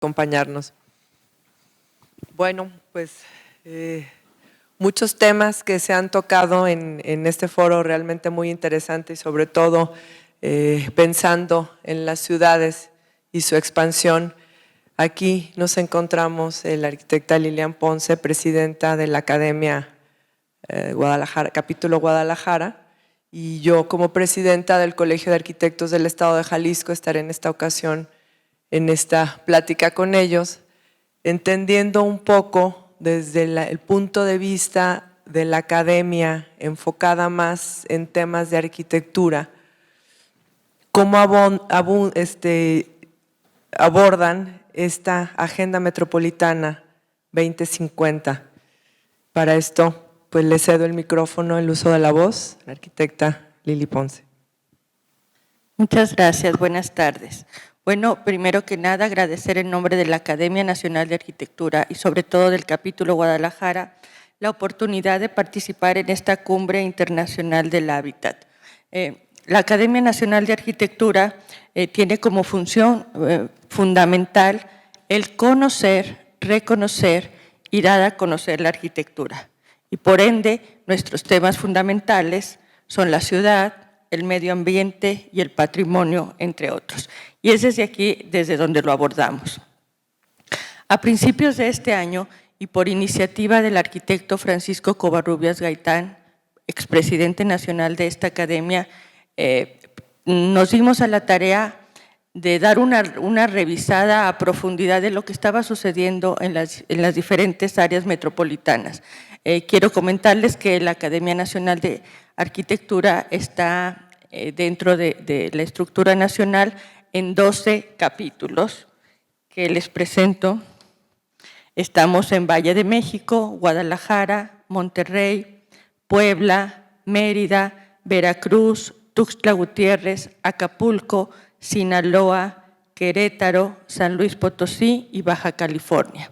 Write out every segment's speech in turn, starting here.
acompañarnos. Bueno, pues muchos temas que se han tocado en este foro realmente muy interesante y sobre todo pensando en las ciudades y su expansión. Aquí nos encontramos la arquitecta Lilian Ponce, presidenta de la Academia Guadalajara, capítulo Guadalajara, y yo como presidenta del Colegio de Arquitectos del Estado de Jalisco estaré en esta ocasión en esta plática con ellos, entendiendo un poco desde el punto de vista de la academia enfocada más en temas de arquitectura, cómo abordan esta Agenda Metropolitana 2050. Para esto, pues le cedo el micrófono, el uso de la voz, a la arquitecta Lili Ponce. Muchas gracias, buenas tardes. Bueno, primero que nada, agradecer en nombre de la Academia Nacional de Arquitectura y sobre todo del capítulo Guadalajara la oportunidad de participar en esta Cumbre Internacional del Hábitat. La Academia Nacional de Arquitectura tiene como función fundamental el conocer, reconocer y dar a conocer la arquitectura. Y por ende, nuestros temas fundamentales son la ciudad, el medio ambiente y el patrimonio, entre otros. Y es desde aquí desde donde lo abordamos. A principios de este año, y por iniciativa del arquitecto Francisco Covarrubias Gaitán, expresidente nacional de esta academia, nos dimos a la tarea de dar una revisada a profundidad de lo que estaba sucediendo en las diferentes áreas metropolitanas. Quiero comentarles que la Academia Nacional de Arquitectura está dentro de la estructura nacional en 12 capítulos que les presento. Estamos en Valle de México, Guadalajara, Monterrey, Puebla, Mérida, Veracruz, Tuxtla Gutiérrez, Acapulco, Sinaloa, Querétaro, San Luis Potosí y Baja California.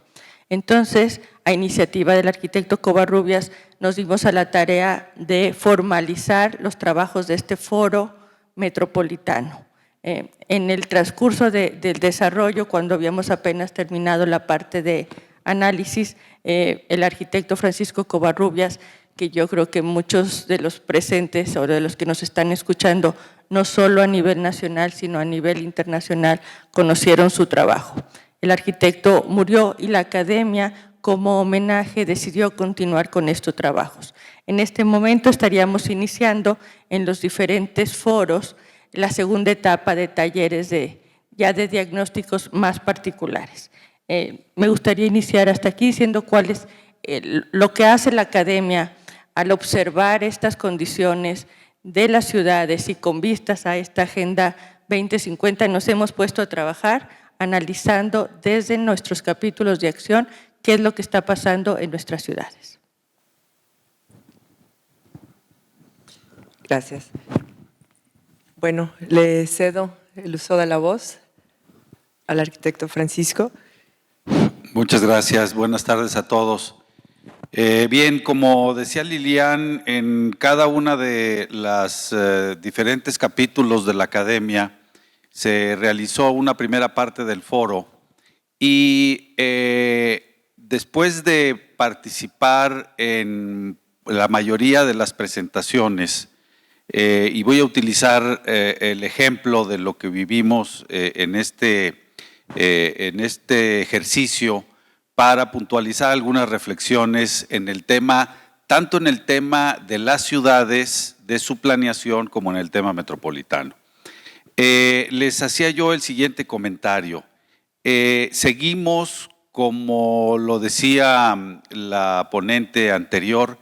Entonces, a iniciativa del arquitecto Covarrubias, nos dimos a la tarea de formalizar los trabajos de este foro metropolitano. En el transcurso del desarrollo, cuando habíamos apenas terminado la parte de análisis, el arquitecto Francisco Covarrubias, que yo creo que muchos de los presentes o de los que nos están escuchando, no solo a nivel nacional, sino a nivel internacional, conocieron su trabajo. El arquitecto murió y la academia, como homenaje, decidió continuar con estos trabajos. En este momento estaríamos iniciando en los diferentes foros la segunda etapa de talleres ya de diagnósticos más particulares. Me gustaría iniciar hasta aquí diciendo cuál es lo que hace la academia al observar estas condiciones de las ciudades y con vistas a esta Agenda 2050 nos hemos puesto a trabajar analizando desde nuestros capítulos de acción qué es lo que está pasando en nuestras ciudades. Gracias. Bueno, le cedo el uso de la voz al arquitecto Francisco. Muchas gracias. Buenas tardes a todos. Bien, como decía Lilian, en cada una de las diferentes capítulos de la academia se realizó una primera parte del foro y después de participar en la mayoría de las presentaciones, y voy a utilizar el ejemplo de lo que vivimos en este ejercicio para puntualizar algunas reflexiones en el tema, tanto en el tema de las ciudades, de su planeación, como en el tema metropolitano. Les hacía yo el siguiente comentario. Seguimos, como lo decía la ponente anterior,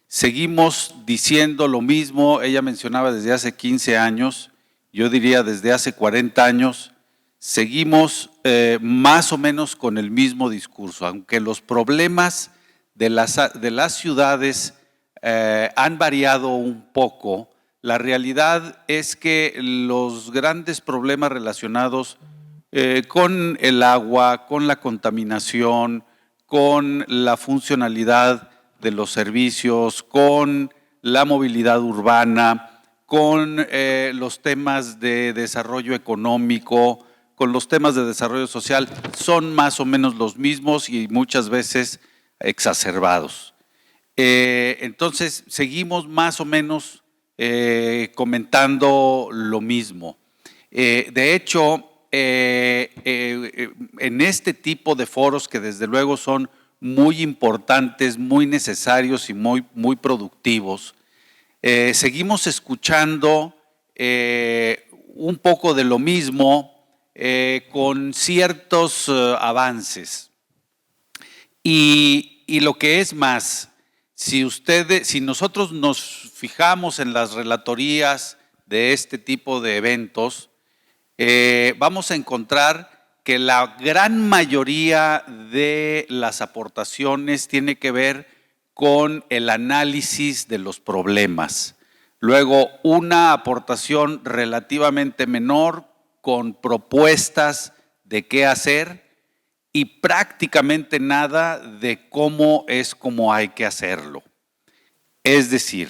seguimos diciendo lo mismo. Ella mencionaba desde hace 15 años, yo diría desde hace 40 años, seguimos más o menos con el mismo discurso, aunque los problemas de las ciudades han variado un poco. La realidad es que los grandes problemas relacionados con el agua, con la contaminación, con la funcionalidad de los servicios, con la movilidad urbana, con los temas de desarrollo económico, con los temas de desarrollo social son más o menos los mismos y muchas veces exacerbados. Entonces, seguimos más o menos comentando lo mismo. De hecho, en este tipo de foros que desde luego son muy importantes, muy necesarios y muy productivos, seguimos escuchando un poco de lo mismo con ciertos avances. Y lo que es más, si nosotros nos fijamos en las relatorías de este tipo de eventos, vamos a encontrar que la gran mayoría de las aportaciones tiene que ver con el análisis de los problemas. Luego, una aportación relativamente menor con propuestas de qué hacer y prácticamente nada de cómo hay que hacerlo. Es decir,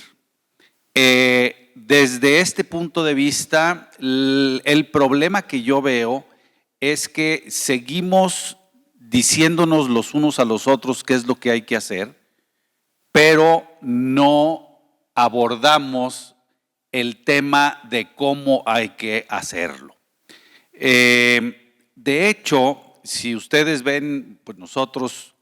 desde este punto de vista, el problema que yo veo es que seguimos diciéndonos los unos a los otros qué es lo que hay que hacer, pero no abordamos el tema de cómo hay que hacerlo. De hecho, si ustedes ven, pues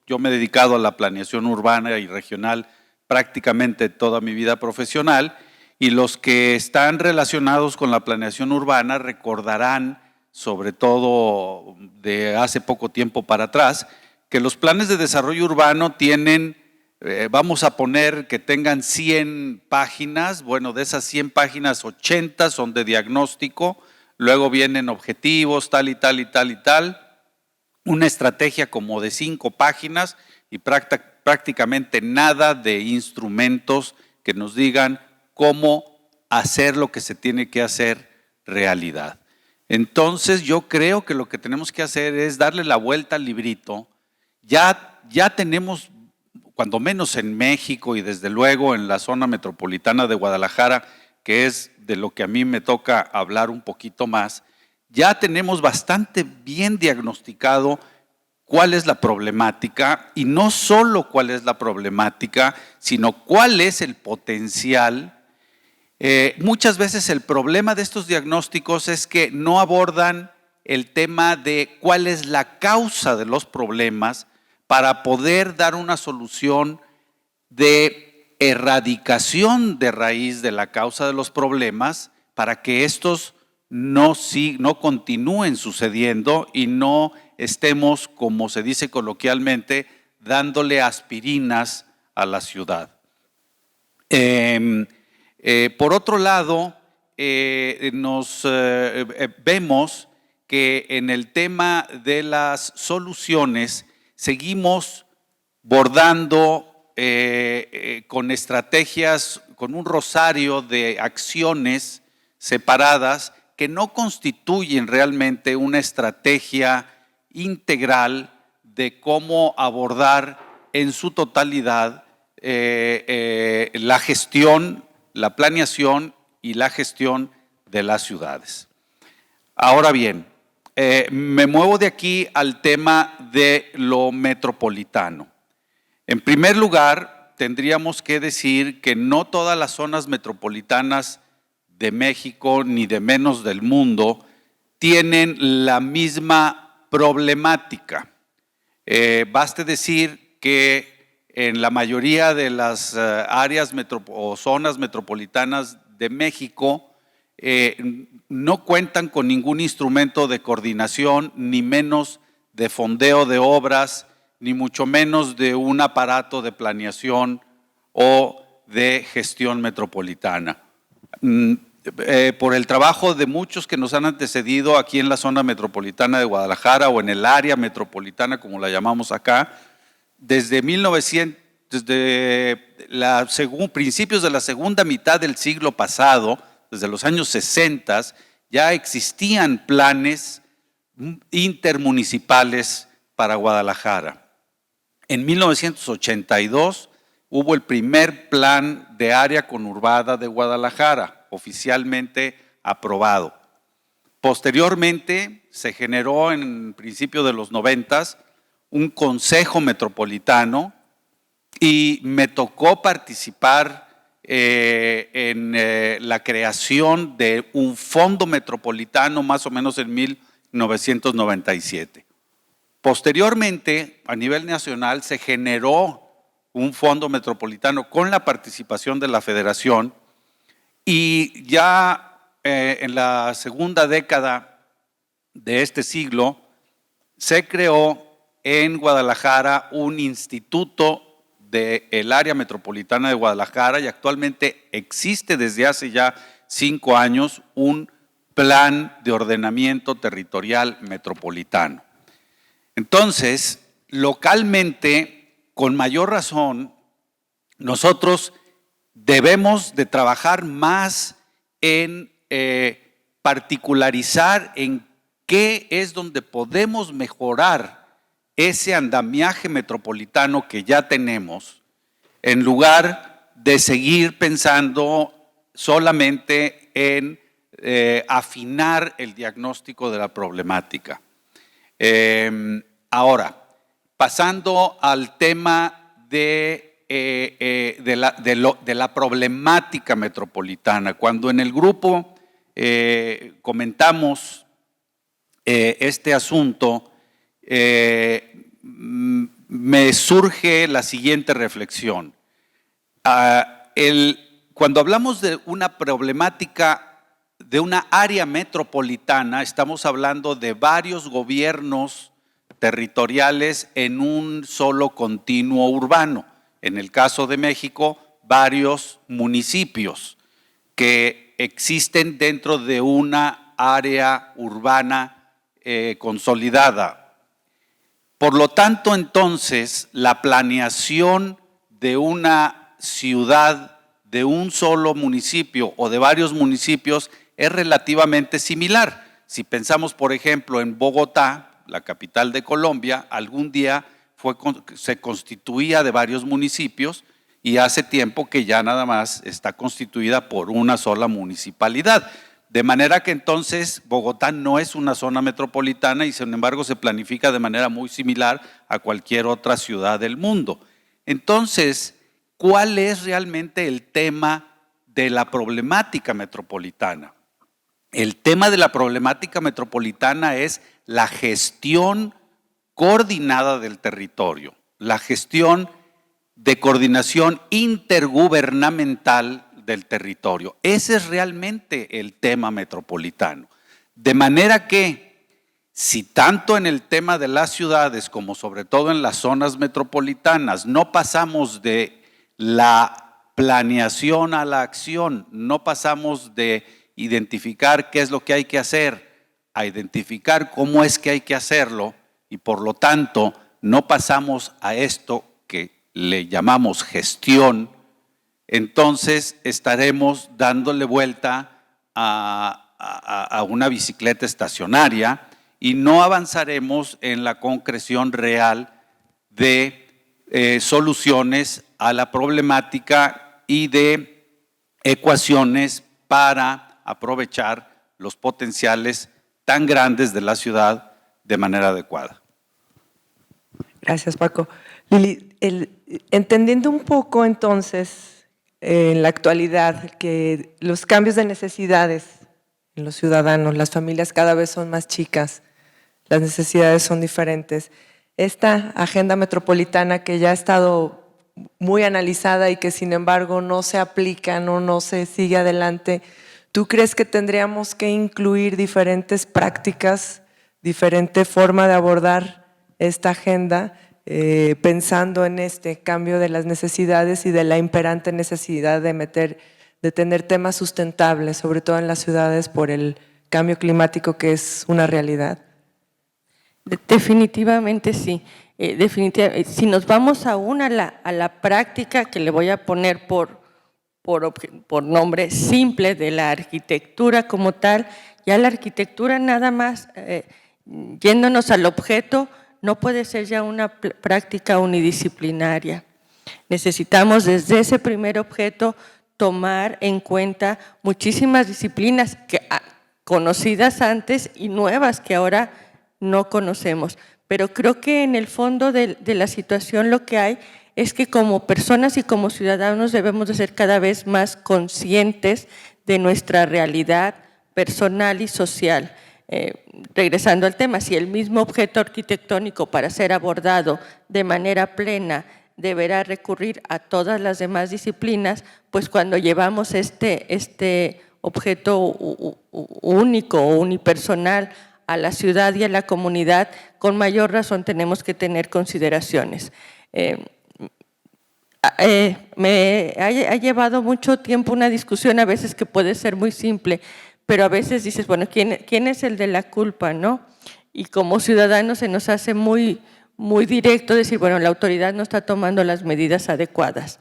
yo me he dedicado a la planeación urbana y regional prácticamente toda mi vida profesional, y los que están relacionados con la planeación urbana recordarán, sobre todo de hace poco tiempo para atrás, que los planes de desarrollo urbano tienen, vamos a poner que tengan 100 páginas, bueno, de esas 100 páginas, 80 son de diagnóstico, luego vienen objetivos, tal y tal y tal y tal, una estrategia como de 5 páginas y prácticamente nada de instrumentos que nos digan cómo hacer lo que se tiene que hacer realidad. Entonces yo creo que lo que tenemos que hacer es darle la vuelta al librito. Ya tenemos, cuando menos en México y desde luego en la zona metropolitana de Guadalajara, que es de lo que a mí me toca hablar un poquito más, ya tenemos bastante bien diagnosticado cuál es la problemática, y no solo cuál es la problemática, sino cuál es el potencial. Muchas veces el problema de estos diagnósticos es que no abordan el tema de cuál es la causa de los problemas para poder dar una solución de erradicación de raíz de la causa de los problemas para que estos no continúen sucediendo y no estemos, como se dice coloquialmente, dándole aspirinas a la ciudad. Por otro lado, vemos que en el tema de las soluciones seguimos bordando con estrategias, con un rosario de acciones separadas que no constituyen realmente una estrategia integral de cómo abordar en su totalidad la gestión, la planeación y la gestión de las ciudades. Ahora bien, me muevo de aquí al tema de lo metropolitano. En primer lugar, tendríamos que decir que no todas las zonas metropolitanas de México, ni de menos del mundo, tienen la misma problemática. Baste decir que en la mayoría de las áreas o zonas metropolitanas de México no cuentan con ningún instrumento de coordinación, ni menos de fondeo de obras, ni mucho menos de un aparato de planeación o de gestión metropolitana. Por el trabajo de muchos que nos han antecedido aquí en la zona metropolitana de Guadalajara o en el área metropolitana, como la llamamos acá, desde principios de la segunda mitad del siglo pasado, desde los años 60, ya existían planes intermunicipales para Guadalajara. En 1982 hubo el primer plan de área conurbada de Guadalajara, oficialmente aprobado. Posteriormente se generó en principio de los 90 un consejo metropolitano y me tocó participar en la creación de un fondo metropolitano más o menos en 1997. Posteriormente, a nivel nacional, se generó un fondo metropolitano con la participación de la Federación y ya en la segunda década de este siglo se creó en Guadalajara un instituto del área metropolitana de Guadalajara y actualmente existe desde hace ya 5 años un plan de ordenamiento territorial metropolitano. Entonces, localmente, con mayor razón, nosotros debemos de trabajar más en particularizar en qué es donde podemos mejorar ese andamiaje metropolitano que ya tenemos, en lugar de seguir pensando solamente en afinar el diagnóstico de la problemática. Ahora, pasando al tema de la problemática metropolitana, cuando en el grupo comentamos este asunto, me surge la siguiente reflexión. Cuando hablamos de una problemática de una área metropolitana, estamos hablando de varios gobiernos territoriales en un solo continuo urbano. En el caso de México, varios municipios que existen dentro de una área urbana consolidada. Por lo tanto, entonces, la planeación de una ciudad, de un solo municipio o de varios municipios es relativamente similar. Si pensamos, por ejemplo, en Bogotá, la capital de Colombia, algún día se constituía de varios municipios y hace tiempo que ya nada más está constituida por una sola municipalidad. De manera que entonces Bogotá no es una zona metropolitana y sin embargo se planifica de manera muy similar a cualquier otra ciudad del mundo. Entonces, ¿cuál es realmente el tema de la problemática metropolitana? El tema de la problemática metropolitana es la gestión coordinada del territorio, la gestión de coordinación intergubernamental del territorio. Ese es realmente el tema metropolitano. De manera que, si tanto en el tema de las ciudades como sobre todo en las zonas metropolitanas no pasamos de la planeación a la acción, no pasamos de identificar qué es lo que hay que hacer a identificar cómo es que hay que hacerlo y por lo tanto no pasamos a esto que le llamamos gestión, entonces estaremos dándole vuelta a una bicicleta estacionaria y no avanzaremos en la concreción real de soluciones a la problemática y de ecuaciones para aprovechar los potenciales tan grandes de la ciudad de manera adecuada. Gracias, Paco. Lili, entendiendo un poco entonces en la actualidad que los cambios de necesidades en los ciudadanos, las familias cada vez son más chicas, las necesidades son diferentes. Esta agenda metropolitana que ya ha estado muy analizada y que sin embargo no se aplica, no se sigue adelante, ¿tú crees que tendríamos que incluir diferentes prácticas, diferente forma de abordar esta agenda, pensando en este cambio de las necesidades y de la imperante necesidad de tener temas sustentables, sobre todo en las ciudades por el cambio climático que es una realidad? Definitivamente sí. Si nos vamos aún a la práctica que le voy a poner por nombre simple de la arquitectura como tal, ya la arquitectura nada más, yéndonos al objeto, no puede ser ya una práctica unidisciplinaria. Necesitamos desde ese primer objeto tomar en cuenta muchísimas disciplinas conocidas antes y nuevas que ahora no conocemos. Pero creo que en el fondo de la situación lo que hay es que como personas y como ciudadanos debemos de ser cada vez más conscientes de nuestra realidad personal y social. Regresando al tema, si el mismo objeto arquitectónico para ser abordado de manera plena deberá recurrir a todas las demás disciplinas, pues cuando llevamos este objeto único o unipersonal a la ciudad y a la comunidad, con mayor razón tenemos que tener consideraciones. Me ha llevado mucho tiempo una discusión a veces que puede ser muy simple, pero a veces dices, bueno, ¿quién es el de la culpa, no? Y como ciudadanos se nos hace muy directo decir, bueno, la autoridad no está tomando las medidas adecuadas,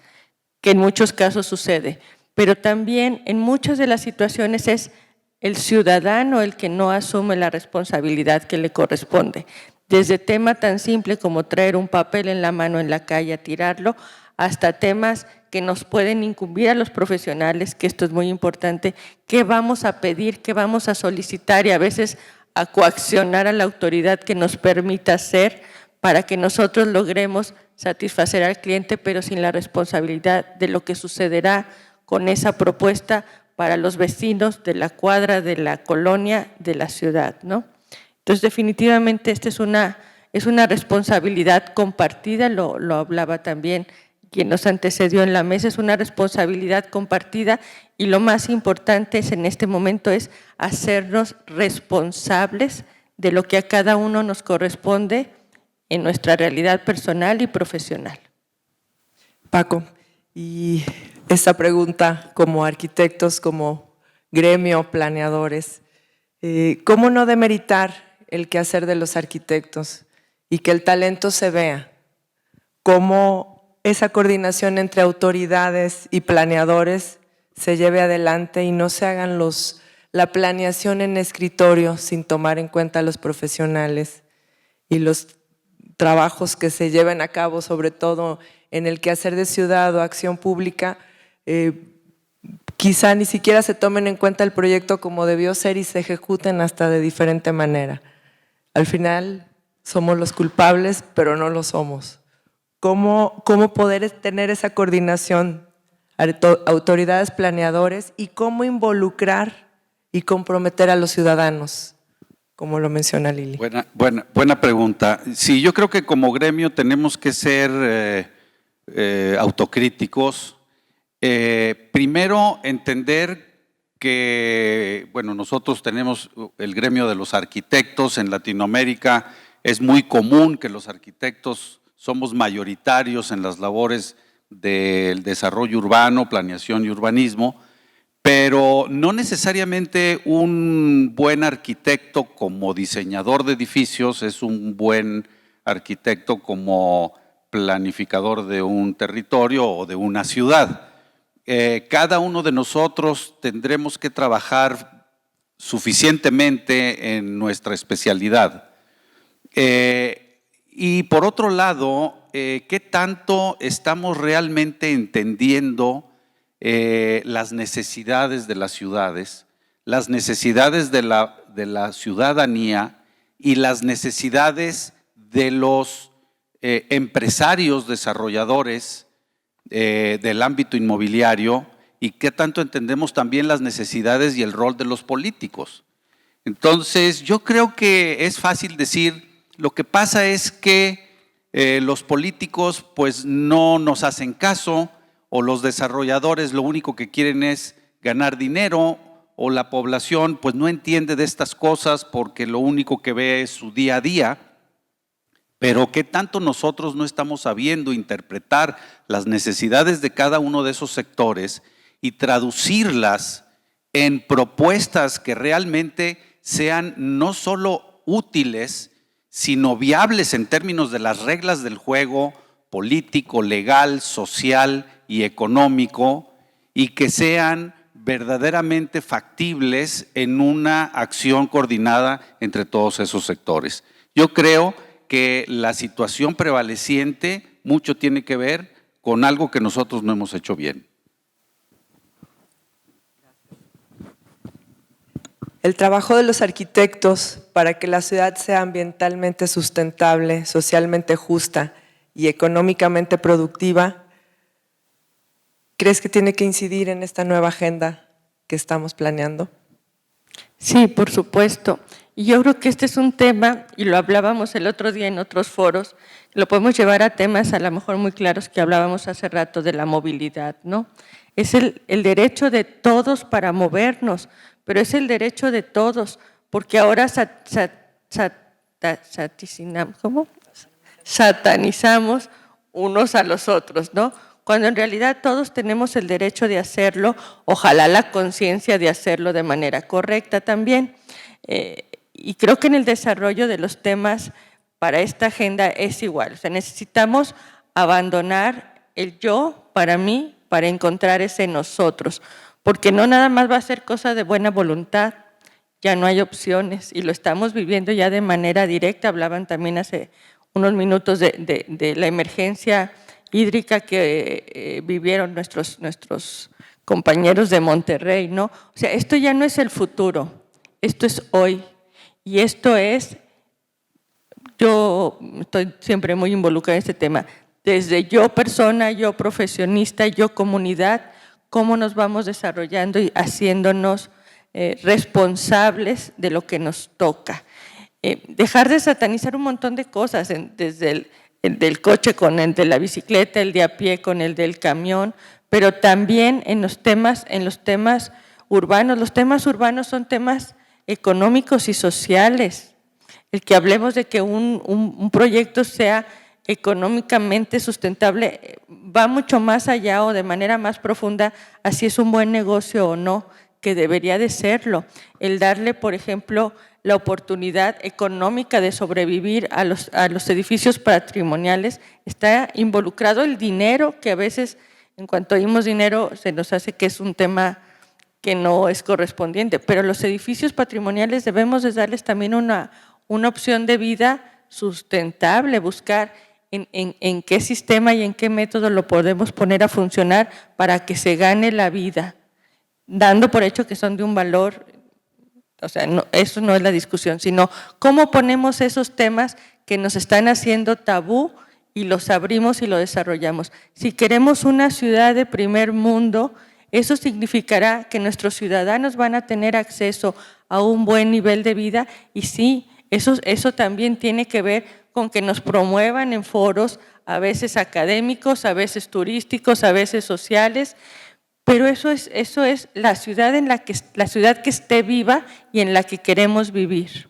que en muchos casos sucede, pero también en muchas de las situaciones es el ciudadano el que no asume la responsabilidad que le corresponde. Desde tema tan simple como traer un papel en la mano en la calle a tirarlo, hasta temas que nos pueden incumbir a los profesionales, que esto es muy importante, qué vamos a pedir, qué vamos a solicitar y a veces a coaccionar a la autoridad que nos permita hacer para que nosotros logremos satisfacer al cliente, pero sin la responsabilidad de lo que sucederá con esa propuesta para los vecinos de la cuadra, de la colonia, de la ciudad, ¿no? Entonces, definitivamente esta es una responsabilidad compartida, lo hablaba también quien nos antecedió en la mesa, es una responsabilidad compartida y lo más importante en este momento es hacernos responsables de lo que a cada uno nos corresponde en nuestra realidad personal y profesional. Paco, y esta pregunta como arquitectos, como gremio, planeadores, ¿cómo no demeritar el quehacer de los arquitectos y que el talento se vea? ¿Cómo esa coordinación entre autoridades y planeadores se lleve adelante y no se hagan la planeación en escritorio sin tomar en cuenta a los profesionales y los trabajos que se lleven a cabo, sobre todo en el quehacer de ciudad o acción pública, quizá ni siquiera se tomen en cuenta el proyecto como debió ser y se ejecuten hasta de diferente manera? Al final somos los culpables, pero no lo somos. ¿Cómo poder tener esa coordinación, autoridades, planeadores, y cómo involucrar y comprometer a los ciudadanos, como lo menciona Lili? Buena pregunta. Sí, yo creo que como gremio tenemos que ser autocríticos. Primero, entender que, bueno, nosotros tenemos el gremio de los arquitectos en Latinoamérica. Es muy común que los arquitectos somos mayoritarios en las labores del desarrollo urbano, planeación y urbanismo, pero no necesariamente un buen arquitecto como diseñador de edificios es un buen arquitecto como planificador de un territorio o de una ciudad. Cada uno de nosotros tendremos que trabajar suficientemente en nuestra especialidad. Y por otro lado, ¿qué tanto estamos realmente entendiendo las necesidades de las ciudades, las necesidades de la ciudadanía y las necesidades de los empresarios desarrolladores del ámbito inmobiliario, y qué tanto entendemos también las necesidades y el rol de los políticos? Entonces, yo creo que es fácil decir, lo que pasa es que los políticos pues no nos hacen caso, o los desarrolladores lo único que quieren es ganar dinero, o la población pues no entiende de estas cosas porque lo único que ve es su día a día. Pero ¿qué tanto nosotros no estamos sabiendo interpretar las necesidades de cada uno de esos sectores y traducirlas en propuestas que realmente sean no solo útiles, sino viables en términos de las reglas del juego político, legal, social y económico, y que sean verdaderamente factibles en una acción coordinada entre todos esos sectores? Yo creo que la situación prevaleciente mucho tiene que ver con algo que nosotros no hemos hecho bien. El trabajo de los arquitectos para que la ciudad sea ambientalmente sustentable, socialmente justa y económicamente productiva, ¿crees que tiene que incidir en esta nueva agenda que estamos planeando? Sí, por supuesto. Y yo creo que este es un tema, y lo hablábamos el otro día en otros foros, lo podemos llevar a temas a lo mejor muy claros que hablábamos hace rato de la movilidad, ¿no? Es el derecho de todos para movernos, pero es el derecho de todos, porque ahora satanizamos unos a los otros, ¿no? Cuando en realidad todos tenemos el derecho de hacerlo, ojalá la conciencia de hacerlo de manera correcta también. Y creo que en el desarrollo de los temas para esta agenda es igual. O sea, necesitamos abandonar el yo para mí, para encontrar ese nosotros, porque no nada más va a ser cosa de buena voluntad, ya no hay opciones y lo estamos viviendo ya de manera directa. Hablaban también hace unos minutos de la emergencia hídrica que vivieron nuestros compañeros de Monterrey, ¿no? O sea, esto ya no es el futuro, esto es hoy. Y esto es, yo estoy siempre muy involucrada en este tema, desde yo persona, yo profesionista, yo comunidad, cómo nos vamos desarrollando y haciéndonos responsables de lo que nos toca. Dejar de satanizar un montón de cosas, desde el del coche con el de la bicicleta, el de a pie con el del camión, pero también en los temas urbanos. Los temas urbanos son temas económicos y sociales. El que hablemos de que un proyecto sea económicamente sustentable va mucho más allá o de manera más profunda a si es un buen negocio o no, que debería de serlo. El darle, por ejemplo, la oportunidad económica de sobrevivir a los edificios patrimoniales, está involucrado el dinero, que a veces en cuanto oímos dinero se nos hace que es un tema que no es correspondiente, pero los edificios patrimoniales debemos de darles también una opción de vida sustentable, buscar en qué sistema y en qué método lo podemos poner a funcionar para que se gane la vida, dando por hecho que son de un valor. O sea, no, eso no es la discusión, sino cómo ponemos esos temas que nos están haciendo tabú y los abrimos y lo desarrollamos. Si queremos una ciudad de primer mundo, eso significará que nuestros ciudadanos van a tener acceso a un buen nivel de vida y sí, eso también tiene que ver con que nos promuevan en foros, a veces académicos, a veces turísticos, a veces sociales, pero eso es la ciudad la ciudad que esté viva y en la que queremos vivir.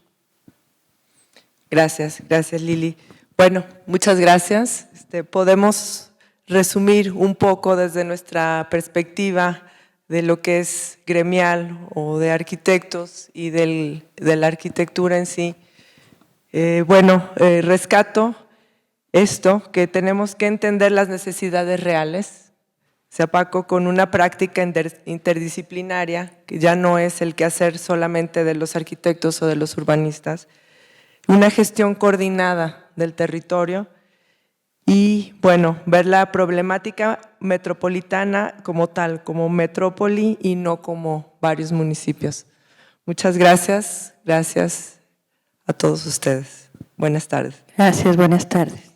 Gracias Lili. Bueno, muchas gracias. Podemos resumir un poco desde nuestra perspectiva de lo que es gremial o de arquitectos y de la arquitectura en sí. Rescato esto, que tenemos que entender las necesidades reales, Paco, con una práctica interdisciplinaria, que ya no es el quehacer solamente de los arquitectos o de los urbanistas, una gestión coordinada del territorio y, ver la problemática metropolitana como tal, como metrópoli y no como varios municipios. Muchas gracias a todos ustedes. Buenas tardes. Gracias, buenas tardes.